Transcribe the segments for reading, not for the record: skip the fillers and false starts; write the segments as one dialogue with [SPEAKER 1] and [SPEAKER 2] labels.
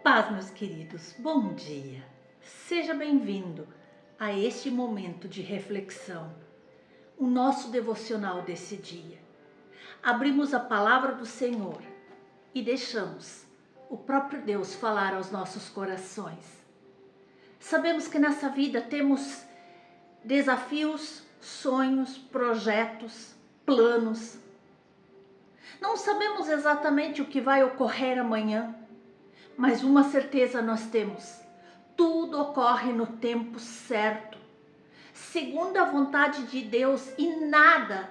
[SPEAKER 1] Paz, meus queridos, bom dia. Seja bem-vindo a este momento de reflexão, o nosso devocional desse dia. Abrimos a palavra do Senhor e deixamos o próprio Deus falar aos nossos corações. Sabemos que nessa vida temos desafios, sonhos, projetos, planos. Não sabemos exatamente o que vai ocorrer amanhã, mas uma certeza nós temos: tudo ocorre no tempo certo, segundo a vontade de Deus, e nada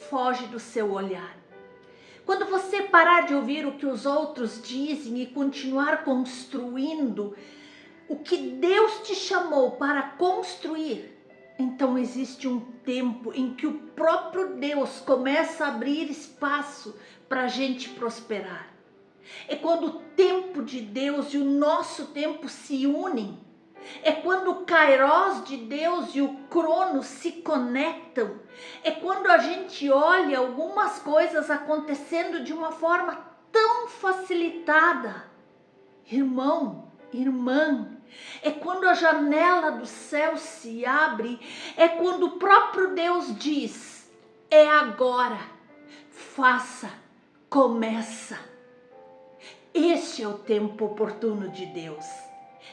[SPEAKER 1] foge do seu olhar. Quando você parar de ouvir o que os outros dizem e continuar construindo o que Deus te chamou para construir, então existe um tempo em que o próprio Deus começa a abrir espaço para a gente prosperar. É quando o tempo de Deus e o nosso tempo se unem. É quando o Kairos de Deus e o Cronos se conectam. É quando a gente olha algumas coisas acontecendo de uma forma tão facilitada. Irmão, irmã, é quando a janela do céu se abre. É quando o próprio Deus diz: é agora, faça, começa. Este é o tempo oportuno de Deus.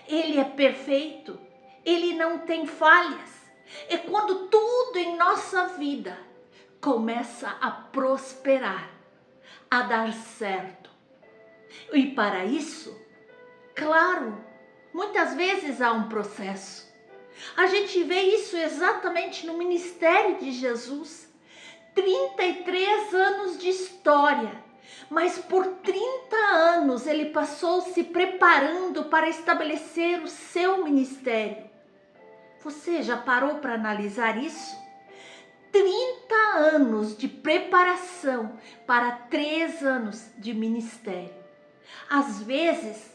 [SPEAKER 1] Ele é perfeito, Ele não tem falhas. É quando tudo em nossa vida começa a prosperar, a dar certo. E para isso, claro, muitas vezes há um processo. A gente vê isso exatamente no ministério de Jesus. 33 anos de história. Mas por 30 anos ele passou se preparando para estabelecer o seu ministério. Você já parou para analisar isso? 30 anos de preparação para 3 anos de ministério. Às vezes,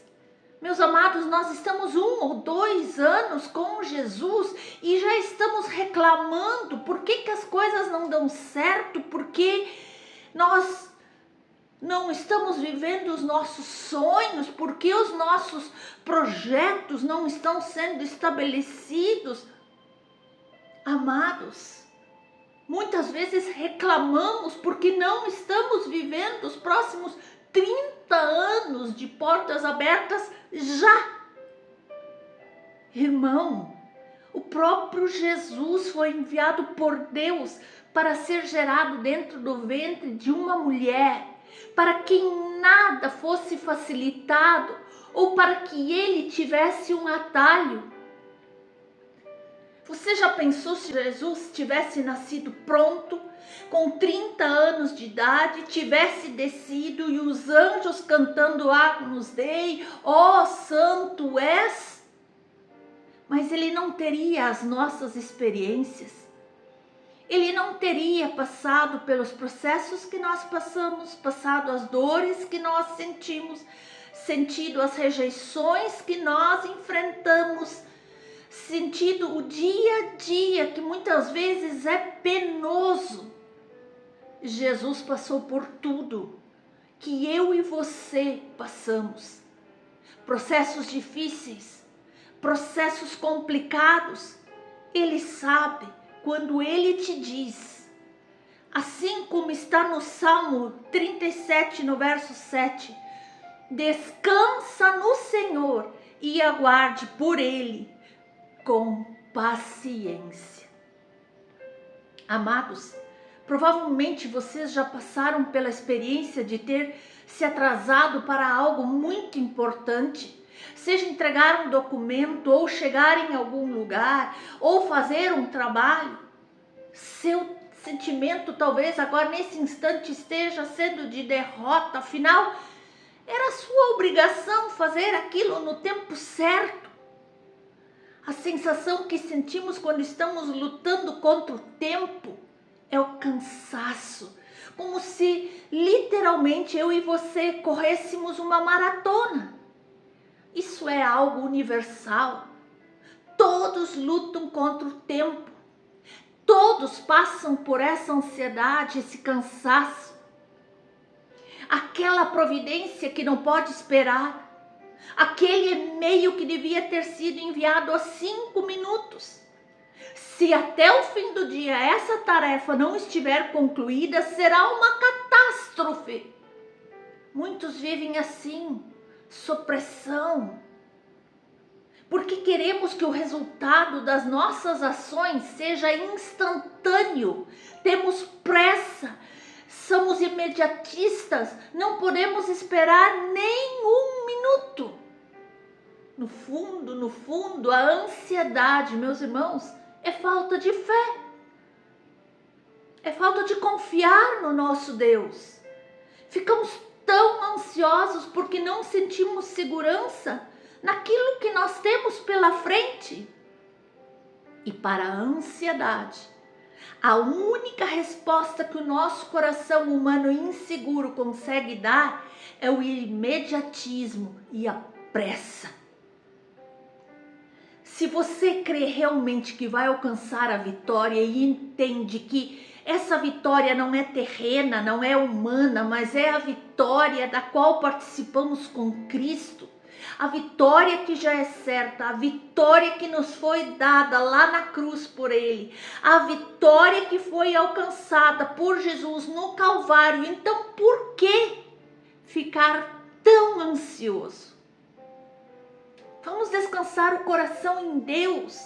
[SPEAKER 1] meus amados, nós estamos 1 ou 2 anos com Jesus e já estamos reclamando por que as coisas não dão certo, porque nós não estamos vivendo os nossos sonhos, porque os nossos projetos não estão sendo estabelecidos. Amados, muitas vezes reclamamos porque não estamos vivendo os próximos 30 anos de portas abertas já. Irmão, o próprio Jesus foi enviado por Deus para ser gerado dentro do ventre de uma mulher, para que em nada fosse facilitado ou para que ele tivesse um atalho. Você já pensou se Jesus tivesse nascido pronto, com 30 anos de idade, tivesse descido e os anjos cantando Agnus Dei, ó Santo és? Mas ele não teria as nossas experiências. Ele não teria passado pelos processos que nós passamos, passado as dores que nós sentimos, sentido as rejeições que nós enfrentamos, sentido o dia a dia que muitas vezes é penoso. Jesus passou por tudo que eu e você passamos. Processos difíceis, processos complicados. Ele sabe. Quando ele te diz, assim como está no Salmo 37, no verso 7, descansa no Senhor e aguarde por Ele com paciência. Amados, provavelmente vocês já passaram pela experiência de ter se atrasado para algo muito importante, seja entregar um documento, ou chegar em algum lugar, ou fazer um trabalho. Seu sentimento talvez agora nesse instante esteja sendo de derrota, afinal era sua obrigação fazer aquilo no tempo certo. A sensação que sentimos quando estamos lutando contra o tempo é o cansaço, como se literalmente eu e você corrêssemos uma maratona. Isso é algo universal. Todos lutam contra o tempo. Todos passam por essa ansiedade, esse cansaço. Aquela providência que não pode esperar. aquele e-mail que devia ter sido enviado há 5 minutos. Se até o fim do dia essa tarefa não estiver concluída, será uma catástrofe. Muitos vivem assim, sob pressão, porque queremos que o resultado das nossas ações seja instantâneo. Temos pressa, somos imediatistas, não podemos esperar nem um minuto. No fundo, a ansiedade, meus irmãos, é falta de fé. É falta de confiar no nosso Deus. Ficamos tão ansiosos porque não sentimos segurança naquilo que nós temos pela frente. E para a ansiedade, a única resposta que o nosso coração humano inseguro consegue dar é o imediatismo e a pressa. Se você crê realmente que vai alcançar a vitória e entende que essa vitória não é terrena, não é humana, mas é a vitória da qual participamos com Cristo, a vitória que já é certa, a vitória que nos foi dada lá na cruz por Ele, a vitória que foi alcançada por Jesus no Calvário. Então, por que ficar tão ansioso? Vamos descansar o coração em Deus.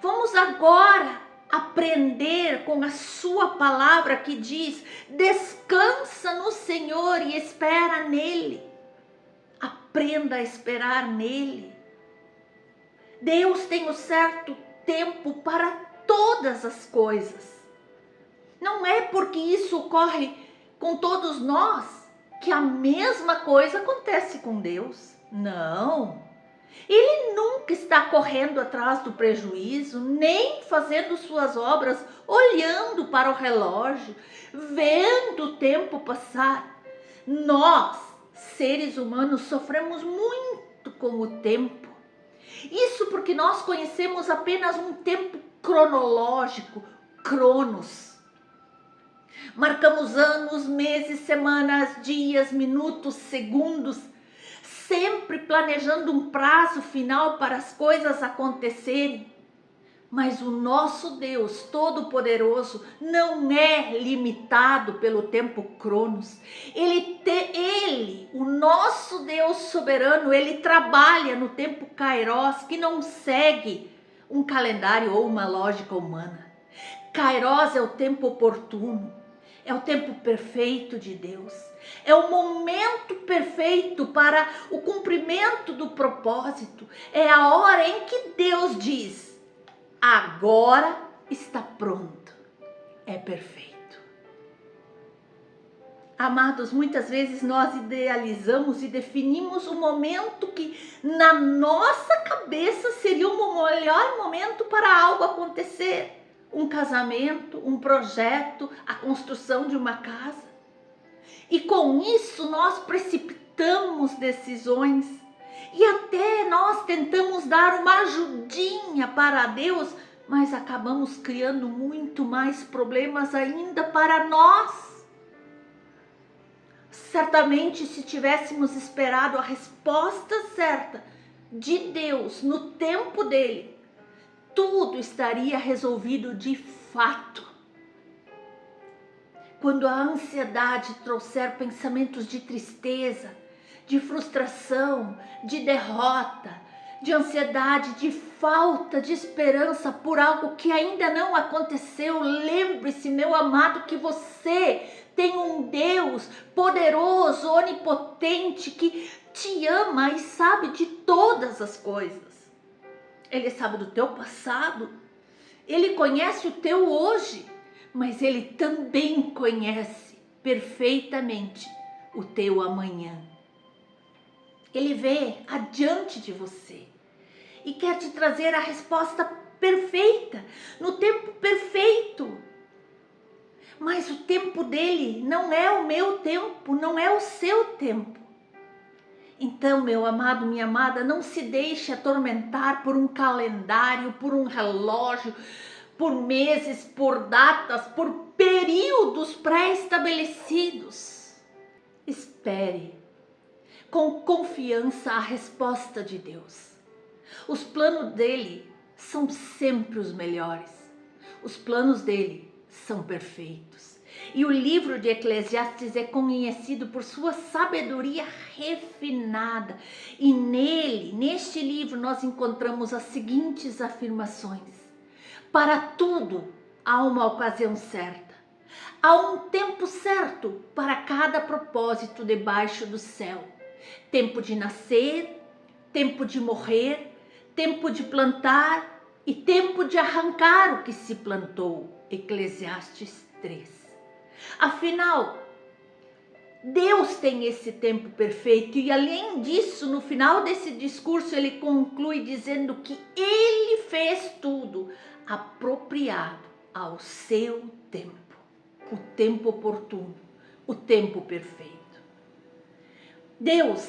[SPEAKER 1] Vamos agora aprender com a sua palavra que diz: descansa no Senhor e espera nele. Aprenda a esperar nele. Deus tem um certo tempo para todas as coisas. Não é porque isso ocorre com todos nós que a mesma coisa acontece com Deus. Não. Ele nunca está correndo atrás do prejuízo, nem fazendo suas obras olhando para o relógio, vendo o tempo passar. Nós, seres humanos, sofremos muito com o tempo. Isso porque nós conhecemos apenas um tempo cronológico, cronos. Marcamos anos, meses, semanas, dias, minutos, segundos, sempre planejando um prazo final para as coisas acontecerem. Mas o nosso Deus Todo-Poderoso não é limitado pelo tempo cronos. Ele, o nosso Deus soberano, ele trabalha no tempo kairos, que não segue um calendário ou uma lógica humana. Kairos é o tempo oportuno, é o tempo perfeito de Deus. É o momento perfeito para o cumprimento do propósito. É a hora em que Deus diz: agora está pronto. É perfeito. Amados, muitas vezes nós idealizamos e definimos um momento que na nossa cabeça seria o melhor momento para algo acontecer. Um casamento, um projeto, a construção de uma casa. E com isso nós precipitamos decisões e até nós tentamos dar uma ajudinha para Deus, mas acabamos criando muito mais problemas ainda para nós. Certamente, se tivéssemos esperado a resposta certa de Deus no tempo dele, tudo estaria resolvido de fato. Quando a ansiedade trouxer pensamentos de tristeza, de frustração, de derrota, de ansiedade, de falta de esperança por algo que ainda não aconteceu, lembre-se, meu amado, que você tem um Deus poderoso, onipotente, que te ama e sabe de todas as coisas. Ele sabe do teu passado, ele conhece o teu hoje, mas ele também conhece perfeitamente o teu amanhã. Ele vê adiante de você e quer te trazer a resposta perfeita, no tempo perfeito. Mas o tempo dele não é o meu tempo, não é o seu tempo. Então, meu amado, minha amada, não se deixe atormentar por um calendário, por um relógio, por meses, por datas, por períodos pré-estabelecidos. Espere. com confiança a resposta de Deus. Os planos dele são sempre os melhores. Os planos dele são perfeitos. E o livro de Eclesiastes é conhecido por sua sabedoria refinada. E neste livro, nós encontramos as seguintes afirmações: para tudo há uma ocasião certa. Há um tempo certo para cada propósito debaixo do céu. Tempo de nascer, tempo de morrer, tempo de plantar e tempo de arrancar o que se plantou. Eclesiastes 3. Afinal, Deus tem esse tempo perfeito e, além disso, no final desse discurso, ele conclui dizendo que ele fez tudo apropriado ao seu tempo, o tempo oportuno, o tempo perfeito. Deus,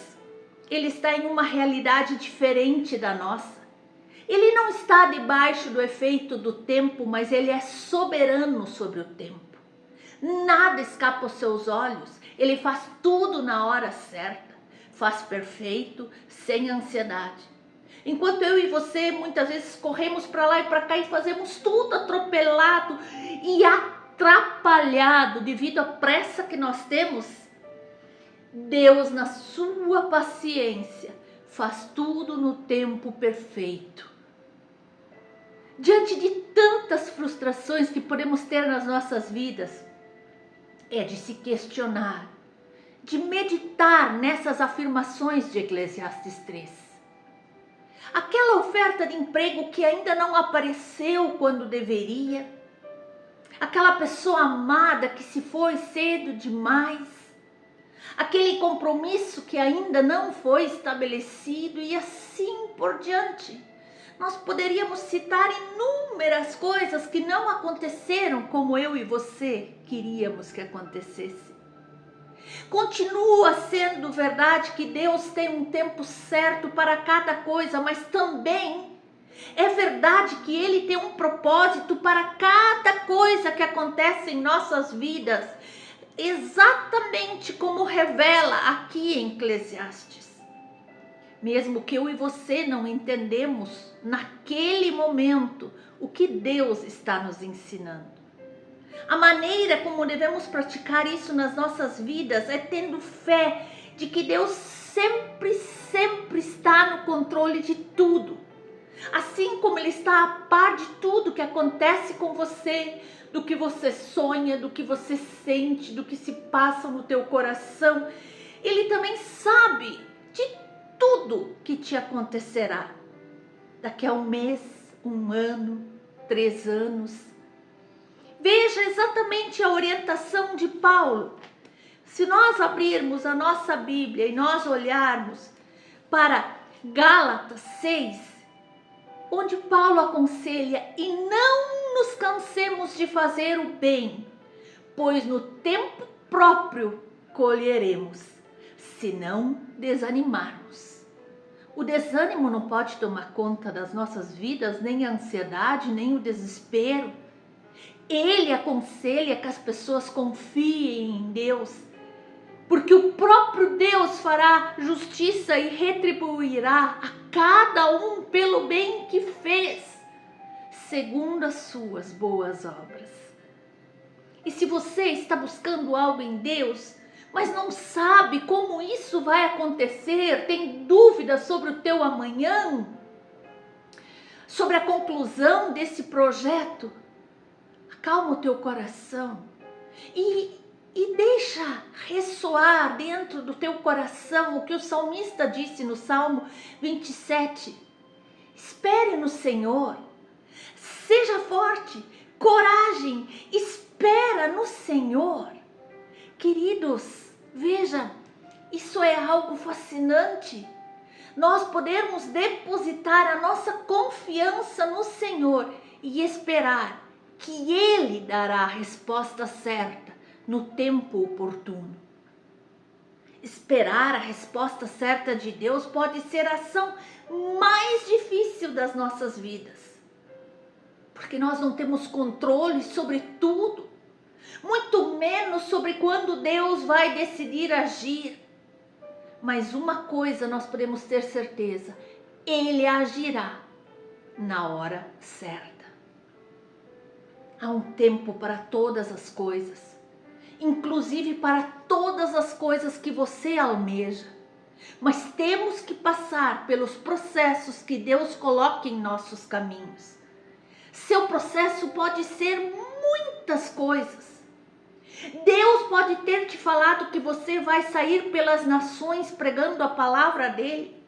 [SPEAKER 1] ele está em uma realidade diferente da nossa. Ele não está debaixo do efeito do tempo, mas ele é soberano sobre o tempo. Nada escapa aos seus olhos, ele faz tudo na hora certa, faz perfeito, sem ansiedade. Enquanto eu e você muitas vezes corremos para lá e para cá e fazemos tudo atropelado e atrapalhado devido à pressa que nós temos, Deus, na sua paciência, faz tudo no tempo perfeito. Diante de tantas frustrações que podemos ter nas nossas vidas, é de se questionar, de meditar nessas afirmações de Eclesiastes 3. Aquela oferta de emprego que ainda não apareceu quando deveria, aquela pessoa amada que se foi cedo demais, aquele compromisso que ainda não foi estabelecido e assim por diante. Nós poderíamos citar inúmeras coisas que não aconteceram como eu e você queríamos que acontecesse. Continua sendo verdade que Deus tem um tempo certo para cada coisa, mas também é verdade que Ele tem um propósito para cada coisa que acontece em nossas vidas, exatamente como revela aqui em Eclesiastes. Mesmo que eu e você não entendemos naquele momento o que Deus está nos ensinando. A maneira como devemos praticar isso nas nossas vidas é tendo fé de que Deus sempre está no controle de tudo. Assim como Ele está a par de tudo que acontece com você, do que você sonha, do que você sente, do que se passa no teu coração, Ele também sabe de tudo que te acontecerá daqui a um mês, um ano, 3 anos. Veja exatamente a orientação de Paulo. Se nós abrirmos a nossa Bíblia e nós olharmos para Gálatas 6, onde Paulo aconselha: e não nos cansemos de fazer o bem, pois no tempo próprio colheremos, se não desanimarmos. O desânimo não pode tomar conta das nossas vidas, nem a ansiedade, nem o desespero. Ele aconselha que as pessoas confiem em Deus, porque o próprio Deus fará justiça e retribuirá a cada um pelo bem que fez, segundo as suas boas obras. E se você está buscando algo em Deus, mas não sabe como isso vai acontecer, tem dúvidas sobre o teu amanhã, sobre a conclusão desse projeto, acalma o teu coração e deixa ressoar dentro do teu coração o que o salmista disse no Salmo 27. Espere no Senhor, seja forte, coragem, espera no Senhor. Queridos, veja, isso é algo fascinante. Nós podemos depositar a nossa confiança no Senhor e esperar que Ele dará a resposta certa no tempo oportuno. Esperar a resposta certa de Deus pode ser a ação mais difícil das nossas vidas, porque nós não temos controle sobre tudo, muito menos sobre quando Deus vai decidir agir. Mas uma coisa nós podemos ter certeza: Ele agirá na hora certa. Há um tempo para todas as coisas, inclusive para todas as coisas que você almeja. Mas temos que passar pelos processos que Deus coloca em nossos caminhos. Seu processo pode ser muitas coisas. Deus pode ter te falado que você vai sair pelas nações pregando a palavra dele.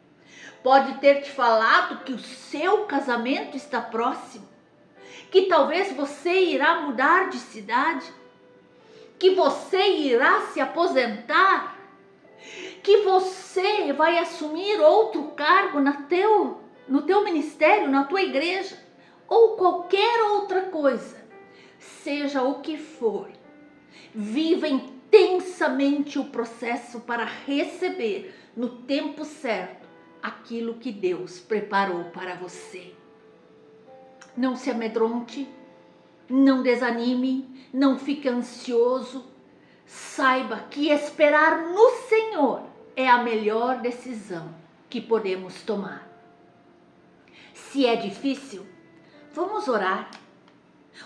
[SPEAKER 1] Pode ter te falado que o seu casamento está próximo, que talvez você irá mudar de cidade, que você irá se aposentar, que você vai assumir outro cargo no teu ministério, na tua igreja, ou qualquer outra coisa. Seja o que for, viva intensamente o processo para receber no tempo certo aquilo que Deus preparou para você. Não se amedronte, não desanime, não fique ansioso. Saiba que esperar no Senhor é a melhor decisão que podemos tomar. Se é difícil, vamos orar.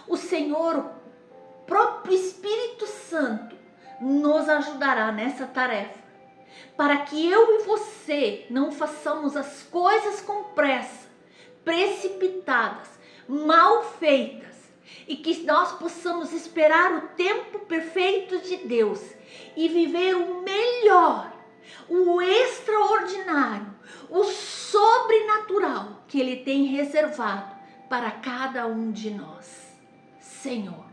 [SPEAKER 1] O Senhor, o próprio Espírito Santo, nos ajudará nessa tarefa, para que eu e você não façamos as coisas com pressa, precipitadas, mal feitas, e que nós possamos esperar o tempo perfeito de Deus e viver o melhor, o extraordinário, o sobrenatural que Ele tem reservado para cada um de nós. Senhor,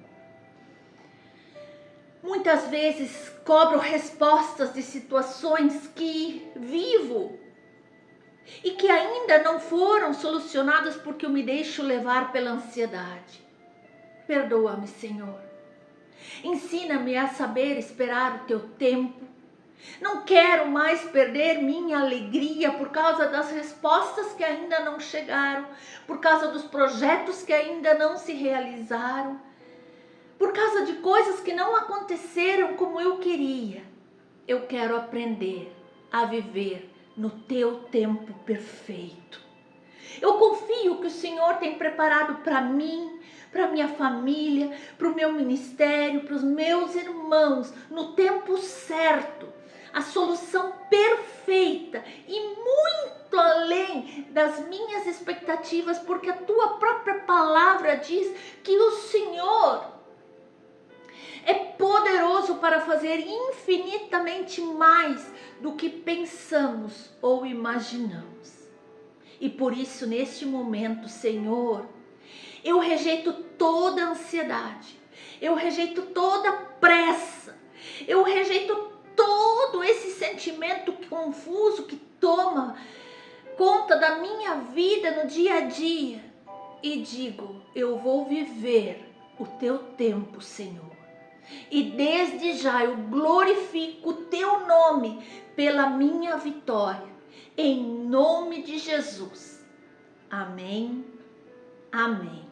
[SPEAKER 1] muitas vezes cobro respostas de situações que vivo e que ainda não foram solucionadas porque eu me deixo levar pela ansiedade. Perdoa-me, Senhor. Ensina-me a saber esperar o teu tempo. Não quero mais perder minha alegria por causa das respostas que ainda não chegaram, por causa dos projetos que ainda não se realizaram, por causa de coisas que não aconteceram como eu queria. Eu quero aprender a viver no teu tempo perfeito. Eu confio que o Senhor tem preparado para mim, para minha família, para o meu ministério, para os meus irmãos, no tempo certo, a solução perfeita e muito além das minhas expectativas, porque a tua própria palavra diz que o Senhor é poderoso para fazer infinitamente mais do que pensamos ou imaginamos. E por isso, neste momento, Senhor, eu rejeito toda ansiedade, eu rejeito toda pressa, eu rejeito todo esse sentimento confuso que toma conta da minha vida no dia a dia. E digo, eu vou viver o teu tempo, Senhor. E desde já eu glorifico o teu nome pela minha vitória. Em nome de Jesus. Amém. Amém.